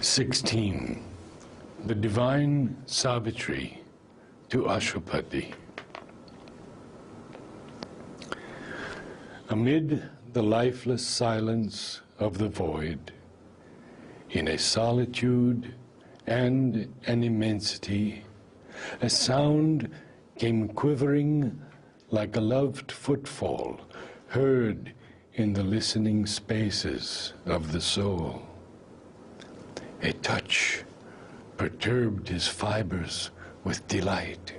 16. The Divine Savitri to Aswapathy. Amid the lifeless silence of the void, in a solitude and an immensity, a sound came quivering like a loved footfall heard in the listening spaces of the soul. A touch perturbed his fibers with delight.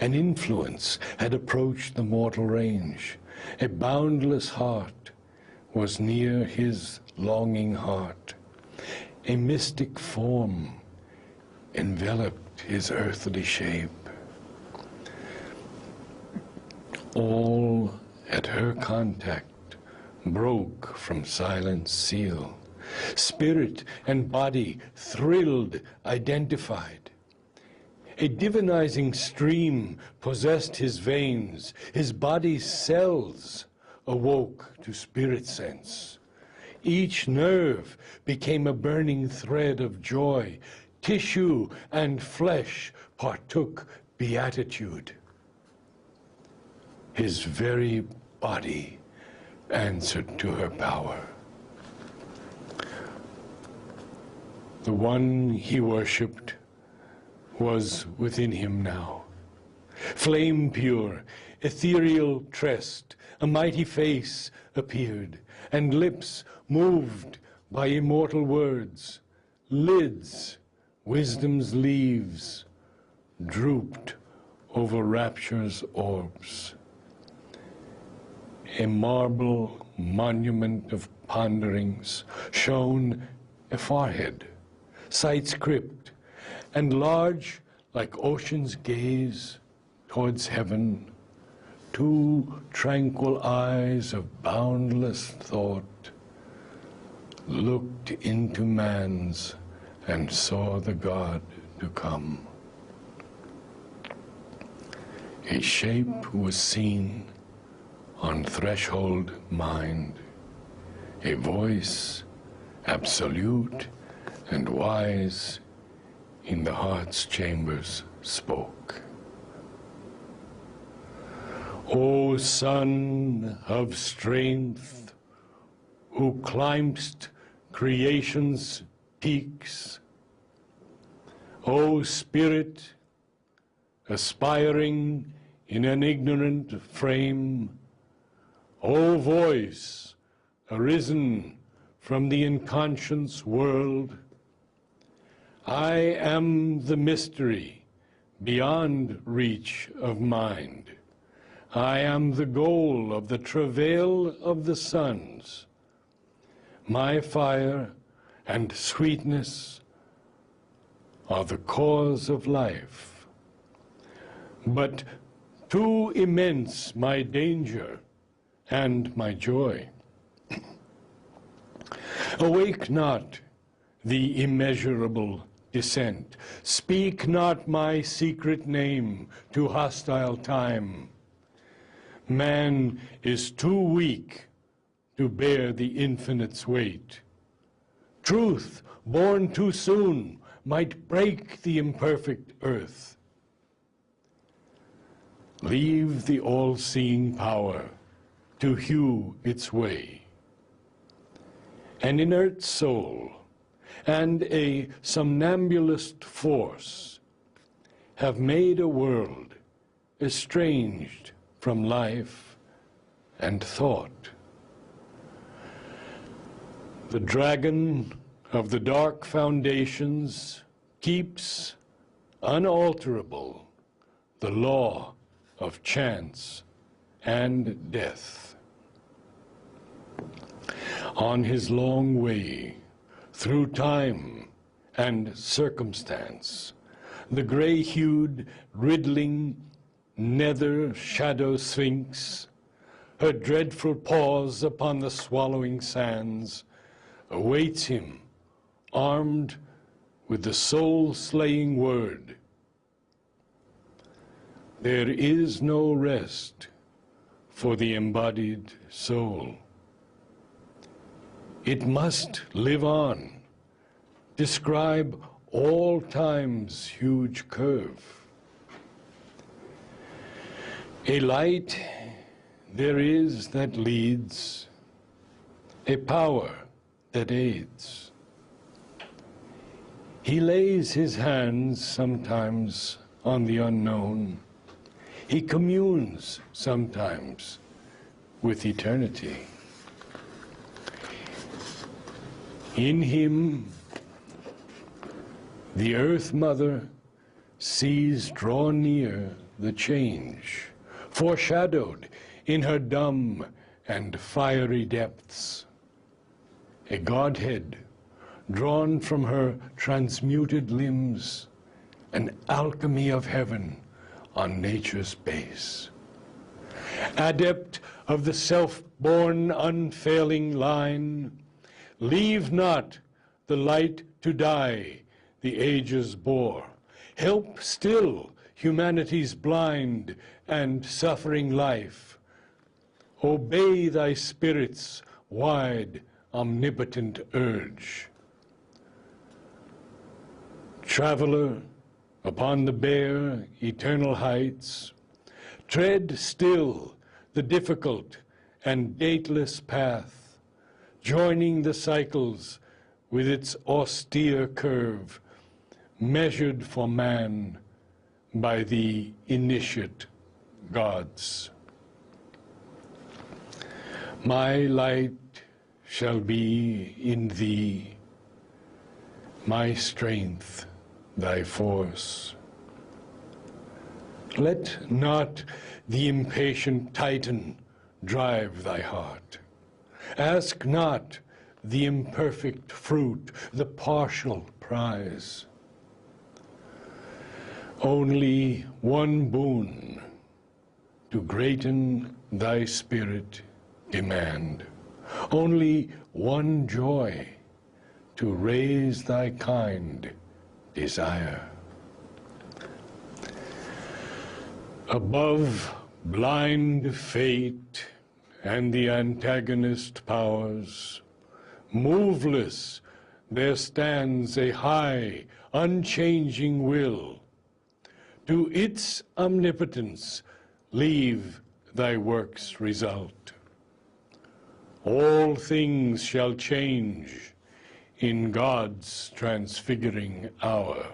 An influence had approached the mortal range. A boundless heart was near his longing heart. A mystic form enveloped his earthly shape. All at her contact broke from silent seal. Spirit and body thrilled, identified. A divinizing stream possessed his veins. His body's cells awoke to spirit sense. Each nerve became a burning thread of joy. Tissue and flesh partook beatitude. His very body answered to her power. The one he worshipped was within him now. Flame pure, ethereal tressed, a mighty face appeared, and lips moved by immortal words. Lids, wisdom's leaves, drooped over rapture's orbs. A marble monument of ponderings shone a forehead, sight script, and large like ocean's gaze towards heaven, two tranquil eyes of boundless thought looked into man's and saw the God to come. A shape was seen on threshold mind, a voice absolute and wise in the heart's chambers spoke. O Son of strength, who climbst creation's peaks, O Spirit, aspiring in an ignorant frame, O voice, arisen from the unconscious world, I am the mystery beyond reach of mind. I am the goal of the travail of the suns. My fire and sweetness are the cause of life. But too immense my danger and my joy. Awake not the immeasurable descent. Speak not my secret name to hostile time. Man is too weak to bear the infinite's weight. Truth, born too soon, might break the imperfect earth. Leave the all-seeing power to hew its way. An inert soul and a somnambulist force have made a world estranged from life and thought. The dragon of the dark foundations keeps unalterable the law of chance and death. On his long way through time and circumstance, the gray-hued, riddling nether shadow sphinx, her dreadful paws upon the swallowing sands, awaits him, armed with the soul-slaying word. There is no rest for the embodied soul. It must live on describe all time's huge curve. A light there is that leads, a power that aids. He lays his hands sometimes on the unknown. He communes sometimes with eternity. In him, the Earth Mother sees draw near the change, foreshadowed in her dumb and fiery depths. A Godhead drawn from her transmuted limbs, an alchemy of heaven on nature's base. Adept of the self-born unfailing line, leave not the light to die the ages bore. Help still humanity's blind and suffering life. Obey thy spirit's wide, omnipotent urge. Traveler upon the bare, eternal heights, tread still the difficult and dateless path, joining the cycles with its austere curve, measured for man by the initiate gods. My light shall be in thee, my strength thy force. Let not the impatient Titan drive thy heart. Ask not the imperfect fruit, the partial prize. Only one boon to greaten thy spirit demand. Only one joy to raise thy kind desire. Above blind fate and the antagonist powers, moveless there stands a high, unchanging will. To its omnipotence leave thy work's result. All things shall change in God's transfiguring hour.